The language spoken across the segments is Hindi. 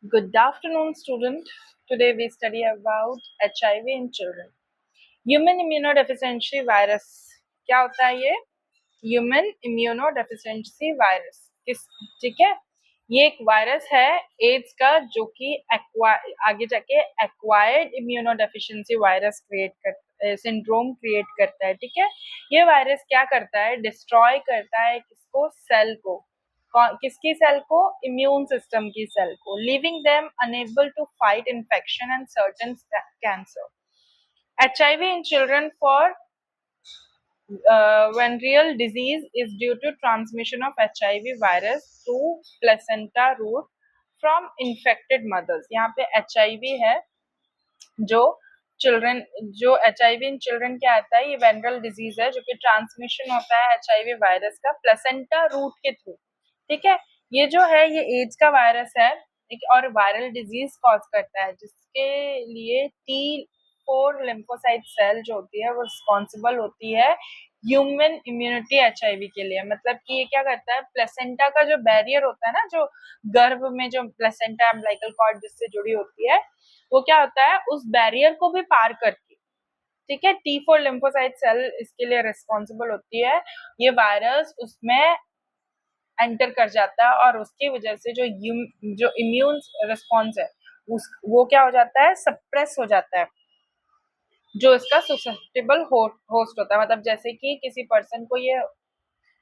Good afternoon, student. Today we study about HIV in children. Human immunodeficiency virus. क्या होता है ये? ह्यूमन इम्यूनोडेफिशिएंसी वायरस किस ठीक है, ये एक वायरस है एड्स का जो कि आगे जाके acquired immunodeficiency virus syndrome create करता है। ठीक है, ये वायरस क्या करता है? डिस्ट्रॉय करता है किसको? सेल को। किसकी सेल को? इम्यून सिस्टम की सेल को, leaving them enable to fight infection and certain cancer. HIV in children for when real disease is due to transmission of HIV virus through placenta route from infected mothers। यहाँ पे HIV है जो चिल्ड्रन जो HIV इन चिल्ड्रन क्या आता है? ये वेनरल डिजीज है जो कि ट्रांसमिशन होता है HIV वायरस का प्लेसेंटा रूट के थ्रू। ठीक है, ये जो है ये एड्स का वायरस है और वायरल डिजीज कॉज करता है जिसके लिए T4 लिम्फोसाइट सेल जो होती है वो रिस्पॉन्सिबल होती है ह्यूमन इम्यूनिटी HIV के लिए। मतलब कि ये क्या करता है? प्लेसेंटा का जो बैरियर होता है ना, जो गर्भ में जो प्लेसेंटा अम्बिलिकल कॉर्ड जिससे जुड़ी होती है, वो क्या होता है? उस बैरियर को भी पार करके, ठीक है, T4 लिम्फोसाइट सेल इसके लिए रिस्पॉन्सिबल होती है। ये वायरस उसमें एंटर कर जाता है और उसकी वजह से जो इम्यून रिस्पॉन्स है वो क्या हो जाता है? सप्रेस हो जाता है। जो इसका ससेप्टेबल होस्ट होता है, मतलब जैसे कि किसी पर्सन को ये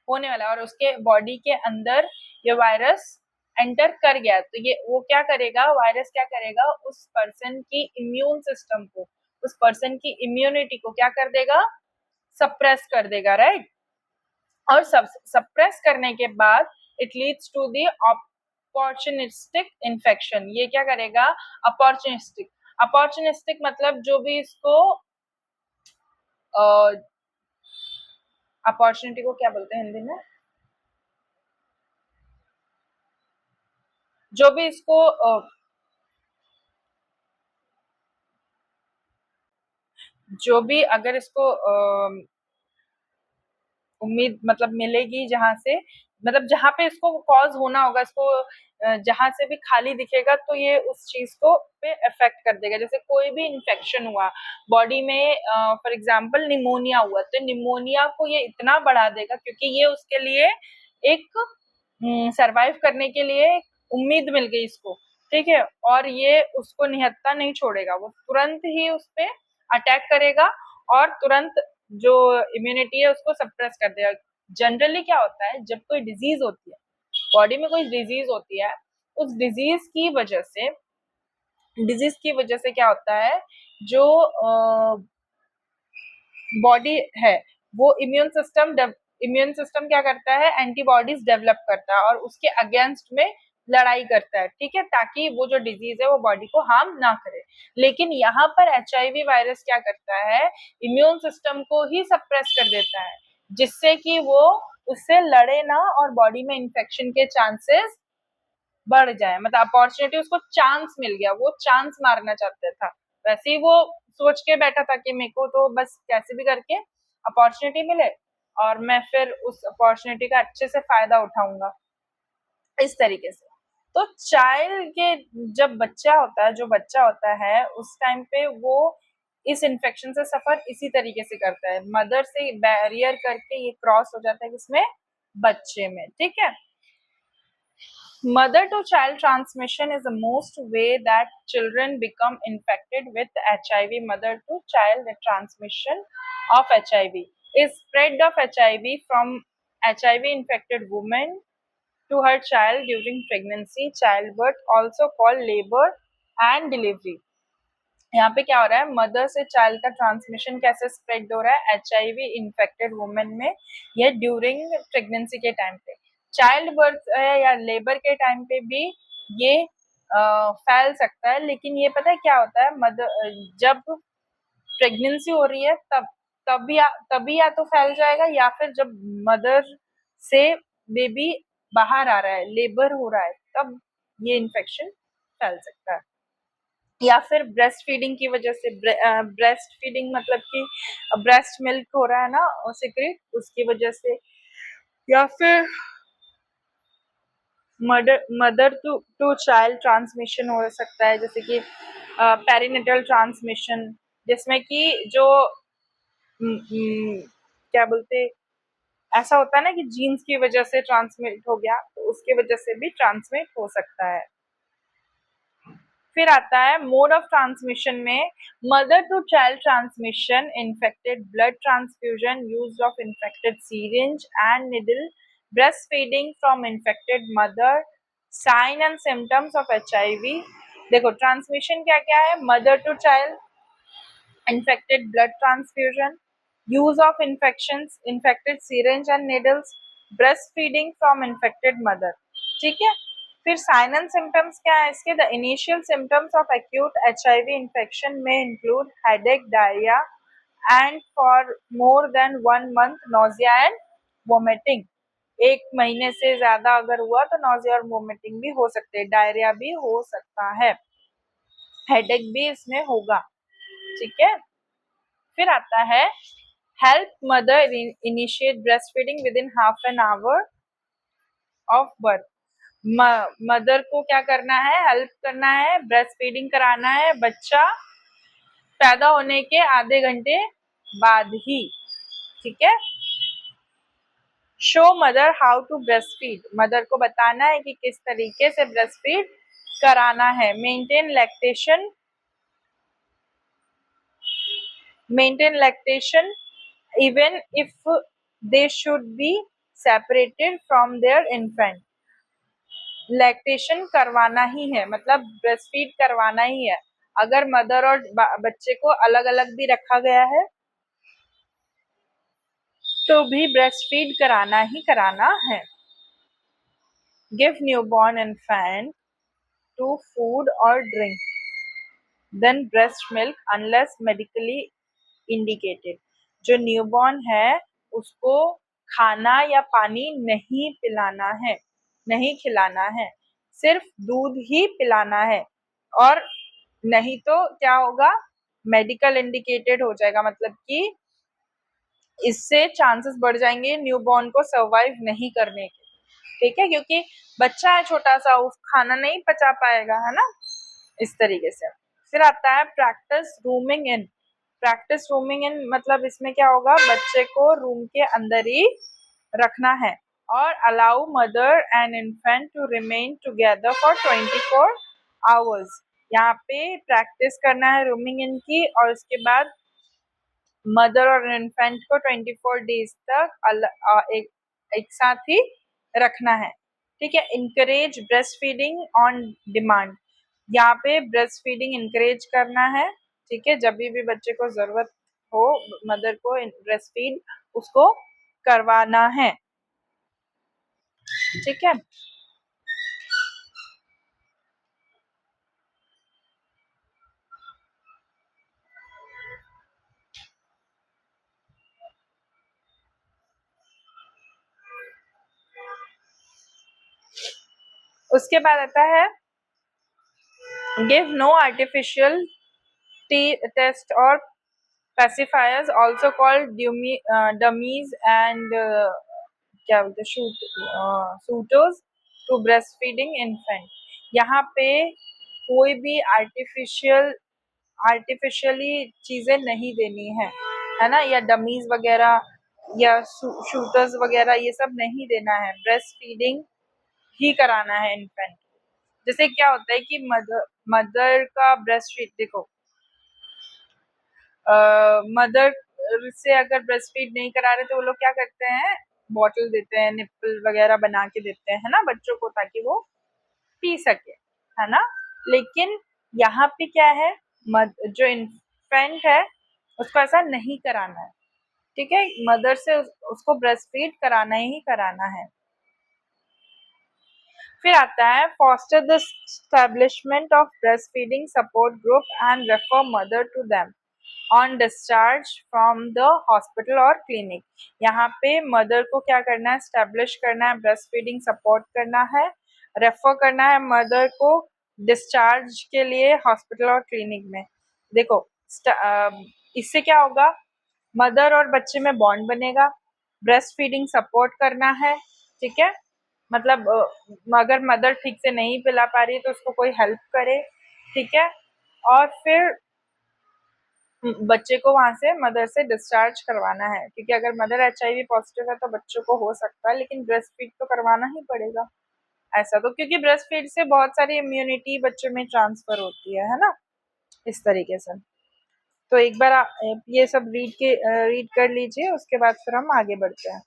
होने वाला है और उसके बॉडी के अंदर ये वायरस एंटर कर गया, तो ये वो क्या करेगा? वायरस क्या करेगा? उस पर्सन की इम्यून सिस्टम को, उस पर्सन की इम्यूनिटी को क्या कर देगा? सप्रेस कर देगा, राइट। और सप्रेस करने के बाद it leads to the opportunistic infection. ये क्या करेगा? अपॉर्चुनिस्टिक मतलब जो भी इसको अपॉर्चुनिटी को क्या बोलते हैं हिंदी में? जो भी इसको जो भी अगर इसको उम्मीद मतलब मिलेगी जहां से, मतलब जहां पे इसको कॉज होना होगा, इसको जहां से भी खाली दिखेगा तो ये उस चीज को पे इफेक्ट कर देगा। जैसे कोई भी इन्फेक्शन हुआ बॉडी में, फॉर एग्जांपल निमोनिया हुआ, तो निमोनिया को ये इतना बढ़ा देगा क्योंकि ये उसके लिए एक सरवाइव करने के लिए उम्मीद मिल गई इसको। ठीक है, और ये उसको निहत्ता नहीं छोड़ेगा, वो तुरंत ही उस पर अटैक करेगा और तुरंत जो इम्यूनिटी है उसको सप्रेस कर देगा। जनरली क्या होता है, जब कोई डिजीज होती है, बॉडी में कोई डिजीज होती है, उस डिजीज की वजह से क्या होता है? जो बॉडी है वो इम्यून सिस्टम क्या करता है? एंटीबॉडीज डेवलप करता है और उसके अगेंस्ट में लड़ाई करता है, ठीक है, ताकि वो जो डिजीज है वो बॉडी को हार्म ना करे। लेकिन यहाँ पर HIV वायरस क्या करता है? इम्यून सिस्टम को ही सप्रेस कर देता है जिससे कि वो उससे लड़े ना और बॉडी में इन्फेक्शन के चांसेस बढ़ जाए। मतलब अपॉर्चुनिटी, उसको चांस मिल गया, वो चांस मारना चाहता था। वैसे ही वो सोच के बैठा था कि मेरे को तो बस कैसे भी करके अपॉर्चुनिटी मिले और मैं फिर उस अपॉर्चुनिटी का अच्छे से फायदा उठाऊंगा, इस तरीके से। तो चाइल्ड के जब बच्चा होता है, जो बच्चा होता है उस टाइम पे वो इस इन्फेक्शन से सफर इसी तरीके से करता है, मदर से बैरियर करके ये क्रॉस हो जाता है किसमें? बच्चे में। ठीक है, mother to child transmission is the most way that children become infected with HIV. Mother to child transmission of HIV is spread of HIV from HIV infected woman to her child during pregnancy, childbirth, also called labor and delivery. यहाँ पे क्या हो रहा है? मदर से चाइल्ड का ट्रांसमिशन कैसे स्प्रेड हो रहा है? HIV इन्फेक्टेड वुमेन में या ड्यूरिंग प्रेगनेंसी के टाइम पे, चाइल्ड बर्थ या लेबर के टाइम पे भी ये फैल सकता है। लेकिन ये पता है क्या होता है? मदर जब प्रेगनेंसी हो रही है तभी या तो फैल जाएगा, या फिर जब मदर से बेबी बाहर आ रहा है, लेबर हो रहा है, तब ये इन्फेक्शन फैल सकता है। या फिर ब्रेस्ट फीडिंग की वजह से, ब्रेस्ट फीडिंग मतलब कि ब्रेस्ट मिल्क हो रहा है ना सिक्रेट, उसकी वजह से, या फिर मदर टू चाइल्ड ट्रांसमिशन हो सकता है, जैसे कि पेरिनेटल ट्रांसमिशन, जिसमें कि जो क्या बोलते, ऐसा होता है ना कि जीन्स की वजह से ट्रांसमिट हो गया, तो उसकी वजह से भी ट्रांसमिट हो सकता है। फिर आता है मोड ऑफ ट्रांसमिशन में mother to child transmission, infected blood transfusion, use of infected syringe and needle, breast feeding from infected mother, sign and symptoms of HIV। देखो ट्रांसमिशन क्या क्या है, mother to child, infected blood transfusion, use of infected syringe and needles, breastfeeding from infected mother। ठीक है। फिर साइन एंड सिम्टम्स क्या है इसके, the initial symptoms of acute HIV infection में include headache, diarrhoea and for more than 1 month nausea and vomiting. 1 महीने से ज्यादा अगर हुआ तो नोजिया और वोमिटिंग भी हो सकते हैं, डायरिया भी हो सकता है, हेडेक भी इसमें होगा। ठीक है। फिर आता है help mother initiate breast feeding with in half an hour of birth. Mother को क्या करना है, हेल्प करना है, ब्रेस्ट फीडिंग कराना है बच्चा पैदा होने के आधे घंटे बाद ही। ठीक है। Show mother how to breast feed, mother को बताना है कि किस तरीके से ब्रेस्ट फीड कराना है। Maintain lactation even if they should be separated from their infant। Lactation करवाना ही है, मतलब ब्रेस्ट फीड करवाना ही है। अगर मदर और बच्चे को अलग अलग भी रखा गया है तो भी ब्रेस्ट फीड कराना ही कराना है। Give newborn infant to food और drink than breast milk unless medically indicated. जो न्यूबॉर्न है उसको खाना या पानी नहीं पिलाना है, नहीं खिलाना है, सिर्फ दूध ही पिलाना है। और नहीं तो क्या होगा, मेडिकल इंडिकेटेड हो जाएगा, मतलब कि इससे चांसेस बढ़ जाएंगे न्यूबॉर्न को सर्वाइव नहीं करने के। ठीक है, क्योंकि बच्चा है छोटा सा, उस खाना नहीं पचा पाएगा, है ना, इस तरीके से। फिर आता है practice rooming in. Practice rooming in मतलब इसमें क्या होगा, बच्चे को रूम के अंदर ही रखना है और allow mother and infant to remain together for 24 hours. यहाँ पे प्रैक्टिस करना है रूमिंग इन की, और उसके बाद मदर और इन्फेंट को 24 डेज तक एक साथ ही रखना है। ठीक है। Encourage breast feeding on demand, यहाँ पे ब्रेस्ट फीडिंग इनकरेज करना है। ठीक है, जब भी बच्चे को जरूरत हो मदर को ब्रेस्ट फीड उसको करवाना है। ठीक है। उसके बाद आता है गिव नो आर्टिफिशियल टेस्ट और pacifiers also called dummies and क्या बोलते suitors to breastfeeding infant। यहाँ पे कोई भी आर्टिफिशियली चीजें नहीं देनी है ना, या डमीज वगैरह या शूटर्स वगैरह ये सब नहीं देना है, ब्रेस्ट फीडिंग ही कराना है इन्फेंट। जैसे क्या होता है कि मदर का ब्रेस्ट फीड, देखो मदर से अगर ब्रेस्ट फीड नहीं करा रहे तो वो लोग क्या करते हैं, बॉटल देते हैं, निप्पल वगैरह बना के देते हैं, है ना, बच्चों को, ताकि वो पी सके, है ना। लेकिन यहाँ पे क्या है, जो इन्फेंट है उसको ऐसा नहीं कराना है। ठीक है, मदर से उसको ब्रेस्ट फीड कराना ही कराना है। फिर आता है foster the establishment of breast feeding support group and refer mother to them on discharge from the hospital और क्लिनिक। यहाँ पे मदर को क्या करना है, स्टैब्लिश करना है, ब्रेस्ट फीडिंग सपोर्ट करना है, रेफर करना है मदर को डिस्चार्ज के लिए हॉस्पिटल और क्लिनिक में। देखो इससे क्या होगा, मदर और बच्चे में बॉन्ड बनेगा, ब्रेस्ट फीडिंग सपोर्ट करना है। ठीक है। मतलब अगर मदर ठीक से नहीं पिला पा रही है तो उसको कोई हेल्प करे, ठीक है। और फिर बच्चे को वहां से मदर से डिस्चार्ज करवाना है, क्योंकि अगर मदर एचआईवी पॉजिटिव है तो बच्चों को हो सकता है, लेकिन ब्रेस्ट फीड तो करवाना ही पड़ेगा। ऐसा तो क्योंकि ब्रेस्ट फीड से बहुत सारी इम्यूनिटी बच्चों में ट्रांसफर होती है ना, इस तरीके से। तो एक बार ये सब रीड कर लीजिए, उसके बाद फिर हम आगे बढ़ते हैं।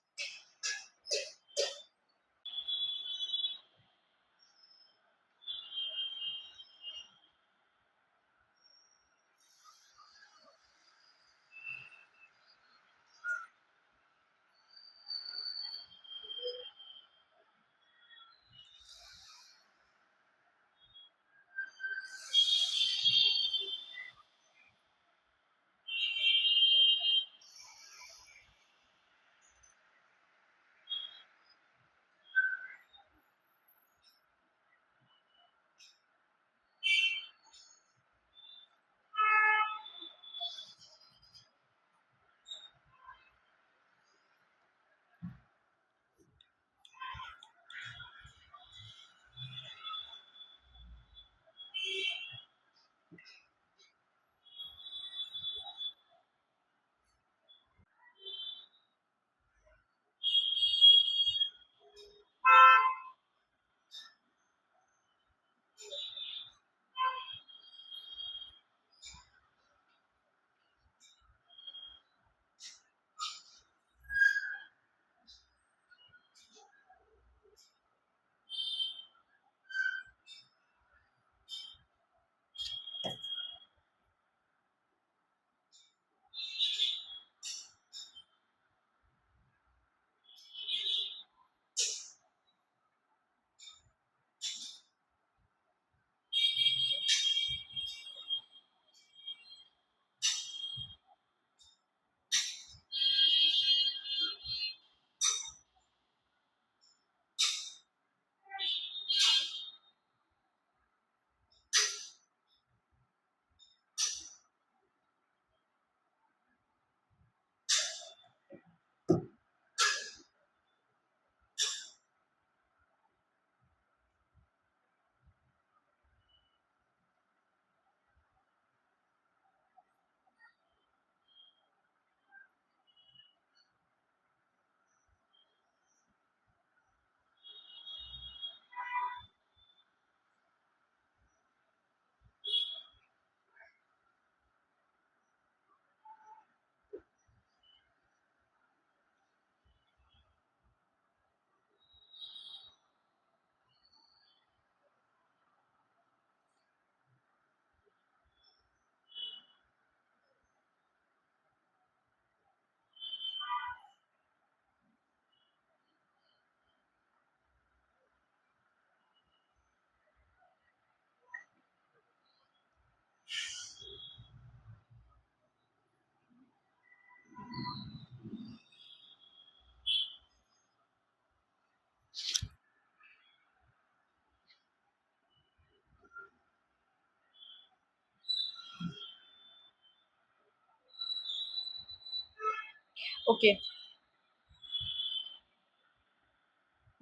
ओके,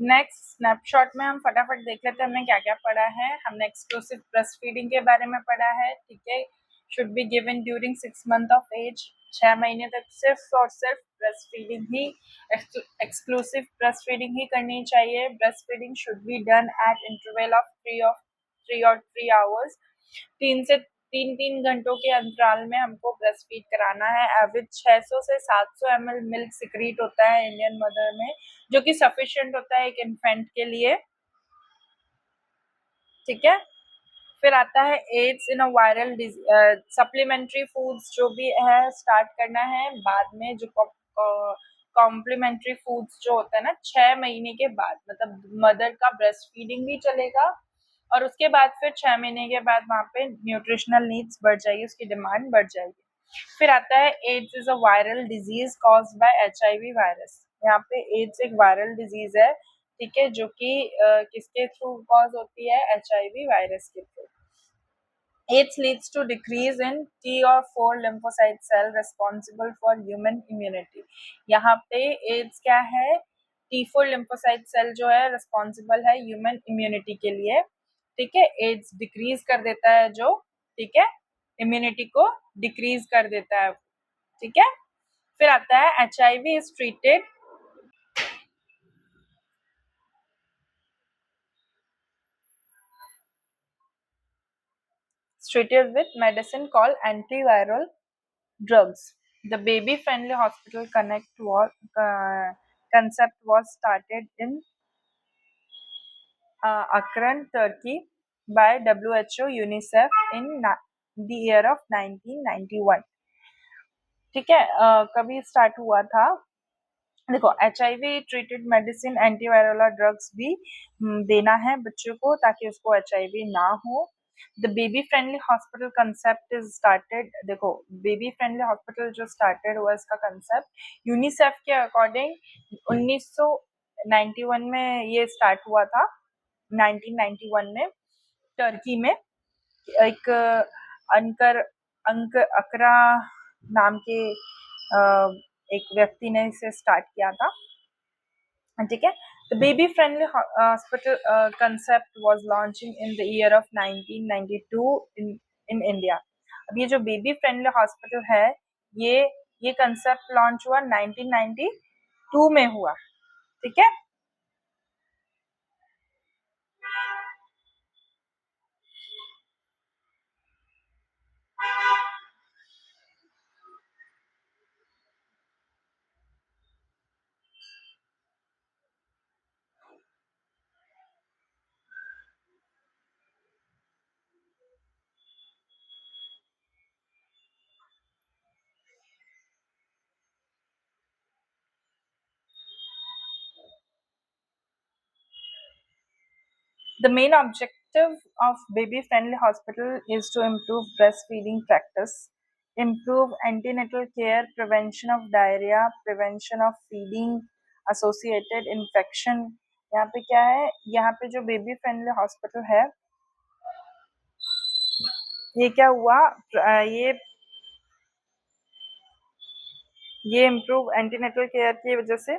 नेक्स्ट स्नैपशॉट में हम फटाफट देख लेते हैं हमने क्या क्या पढ़ा है। हमने एक्सक्लूसिव ब्रेस्ट फीडिंग के बारे में पढ़ा है, ठीक है। Should be given during 6 month of age, 6 महीने तक सिर्फ और सिर्फ ब्रेस्ट फीडिंग ही, एक्सक्लूसिव ब्रेस्ट फीडिंग ही करनी चाहिए। Breast feeding should be done at interval of 3 और 3 आवर्स, 3 से 3 घंटों के अंतराल में हमको ब्रेस्ट फीड कराना है। एवरेज 600 से 700 ml मिल्क सिक्रीट होता है इंडियन मदर में, जो कि सफिशिएंट होता है एक इन्फेंट के लिए, ठीक है। फिर आता है AIDS in a viral, supplementary foods जो भी है स्टार्ट करना है बाद में, जो कॉम्प्लीमेंट्री फूड्स जो होता है ना 6 महीने के बाद, मतलब मदर का ब्रेस्ट फीडिंग भी चलेगा और उसके बाद फिर 6 महीने के बाद वहाँ पे न्यूट्रिशनल नीड्स बढ़ जाएगी, उसकी डिमांड बढ़ जाएगी। फिर आता है AIDS is a viral disease caused by HIV virus. यहाँ पे एड्स एक वायरल डिजीज है, ठीक है, जो कि किसके थ्रू कॉज होती है, एचआईवी वायरस के through. AIDS leads to decrease in T or 4 lymphocyte cell responsible for human immunity. यहाँ पे AIDS क्या है, टी फोर लिम्फोसाइट सेल जो है रिस्पॉन्सिबल है ह्यूमन इम्यूनिटी के लिए, ठीक है। एड्स डिक्रीज कर देता है जो, ठीक है, इम्यूनिटी को डिक्रीज कर देता है, ठीक है। फिर आता है HIV is treated with medicine called antiviral drugs. The baby-friendly hospital concept was started in Akron, Turkey by WHO UNICEF in the year of 1991. ठीक है, कभी स्टार्ट हुआ था? देखो, HIV ट्रीटेड मेडिसिन एंटीवायरल और ड्रग्स भी देना है बच्चों को ताकि उसको HIV ना हो। The baby friendly hospital concept is started, देखो बेबी फ्रेंडली हॉस्पिटल जो स्टार्टेड हुआ इसका कंसेप्ट यूनिसेफ के अकॉर्डिंग 1991 में ये स्टार्ट हुआ था। 1991 में टर्की में एक अकरा नाम के एक व्यक्ति ने इसे स्टार्ट किया था, ठीक है। The baby friendly hospital concept was launching in the year of 1992 in India. अब ये जो बेबी फ्रेंडली हॉस्पिटल है, ये कंसेप्ट लॉन्च हुआ 1992 में हुआ, ठीक है। The main objective of baby-friendly hospital is to improve breastfeeding practice, improve antenatal care, prevention of diarrhea, prevention of feeding associated infection. यहाँ पे क्या है, यहाँ पे जो बेबी फ्रेंडली हॉस्पिटल है, ये क्या हुआ, ये इम्प्रूव एंटीनेटल केयर की वजह से,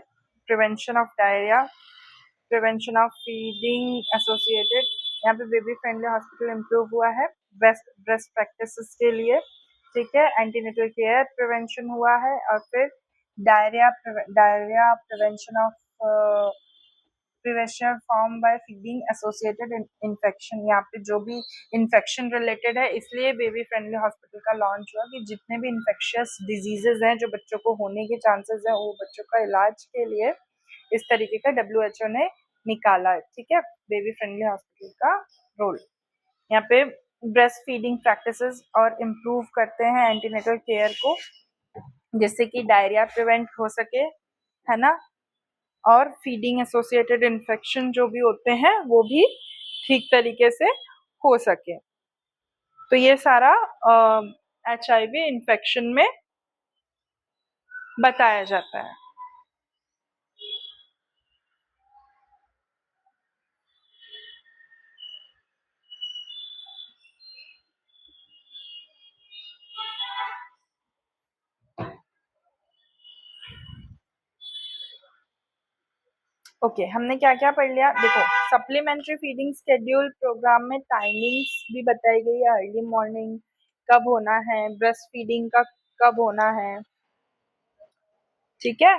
prevention of diarrhoea, prevention of feeding associated, यहाँ पे बेबी फ्रेंडली हॉस्पिटल इम्प्रूव हुआ है ब्रेस्ट प्रैक्टिसेस के लिए, ठीक है। एंटीनेटल केयर प्रिवेंशन हुआ है, और फिर diarrhoea prevention of prevention form by feeding associated infection. यहाँ पे जो भी इन्फेक्शन रिलेटेड है, इसलिए बेबी फ्रेंडली हॉस्पिटल का लॉन्च हुआ कि जितने भी इन्फेक्शियस डिजीजेज हैं जो बच्चों को होने के चांसेस हैं, वो बच्चों का इलाज के लिए इस तरीके का WHO ने निकाला है, ठीक है। बेबी फ्रेंडली हॉस्पिटल का रोल यहाँ पे ब्रेस्ट फीडिंग प्रैक्टिसेस और इम्प्रूव करते हैं एंटीनेटल केयर को, जिससे कि डायरिया प्रिवेंट हो सके, है ना, और फीडिंग एसोसिएटेड इन्फेक्शन जो भी होते हैं वो भी ठीक तरीके से हो सके। तो ये सारा HIV इन्फेक्शन में बताया जाता है। ओके, हमने क्या क्या पढ़ लिया? देखो, सप्लीमेंट्री फीडिंग शेड्यूल प्रोग्राम में टाइमिंग्स भी बताई गई है, अर्ली मॉर्निंग कब होना है, ब्रेस्ट फीडिंग का कब होना है, ठीक है।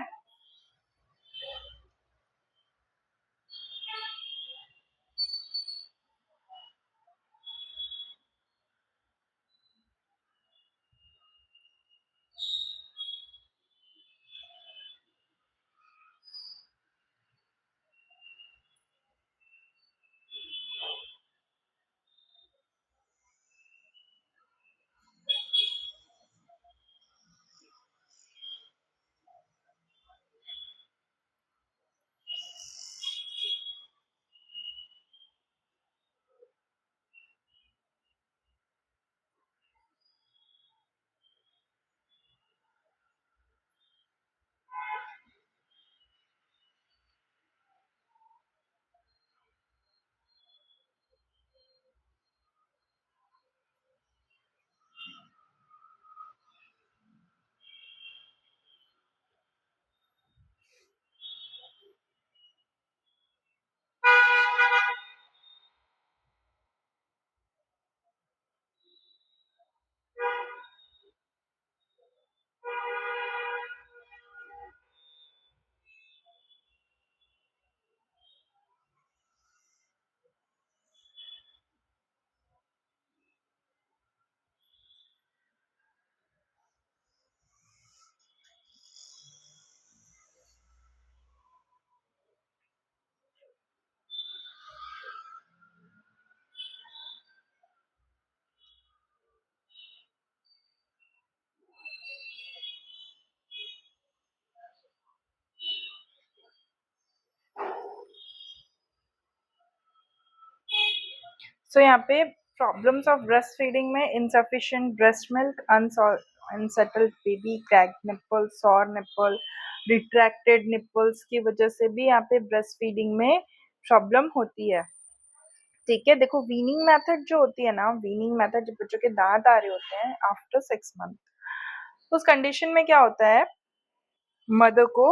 सो यहाँ पे प्रॉब्लम्स ऑफ ब्रेस्ट फीडिंग में insufficient breast milk, unsettled baby, cracked nipple, sore nipple, retracted nipples की वजह से भी यहाँ पे ब्रेस्ट फीडिंग में प्रॉब्लम होती है। ठीक है, देखो वीनिंग मेथड जो होती है ना, वीनिंग मेथड जब बच्चों के दांत आ रहे होते हैं आफ्टर 6 मंथ, उस कंडीशन में क्या होता है, मदर को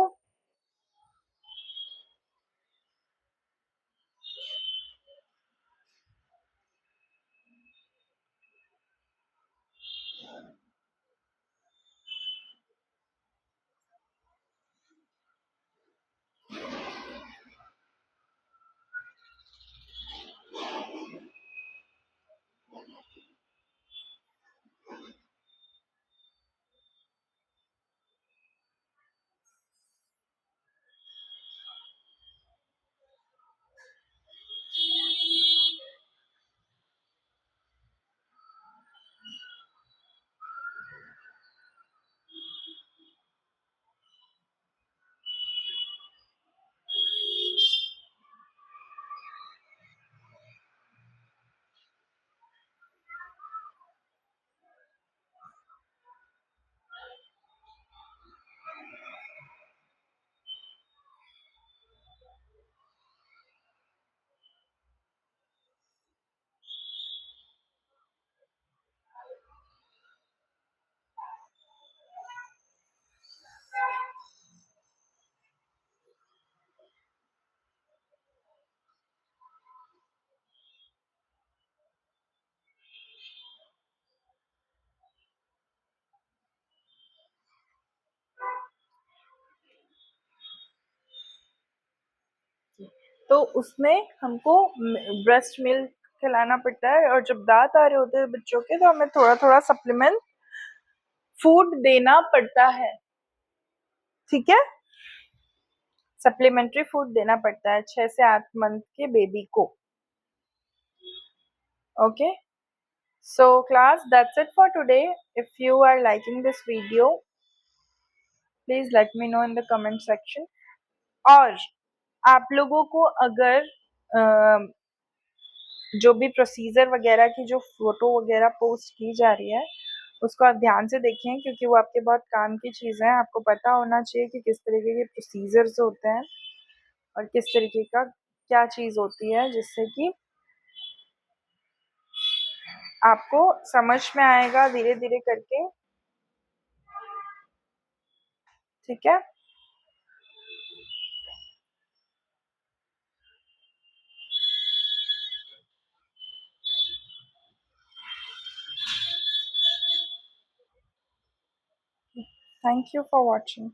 तो उसमें हमको ब्रेस्ट मिल्क खिलाना पड़ता है, और जब दांत आ रहे होते हैं बच्चों के तो हमें थोड़ा थोड़ा सप्लीमेंट फूड देना पड़ता है। ठीक है, सप्लीमेंट्री फूड देना पड़ता है 6 से 8 मंथ के बेबी को। Okay, so class, that's it for today. If you are liking this video, please let me know in the comment section. और आप लोगों को अगर जो भी प्रोसीजर वगैरह की जो फोटो वगैरह पोस्ट की जा रही है उसको आप ध्यान से देखें, क्योंकि वो आपके बहुत काम की चीज़ें हैं। आपको पता होना चाहिए कि किस तरीके के प्रोसीजर्स होते हैं और किस तरीके का क्या चीज़ होती है, जिससे कि आपको समझ में आएगा धीरे धीरे करके। ठीक है, थैंक यू फॉर वॉचिंग।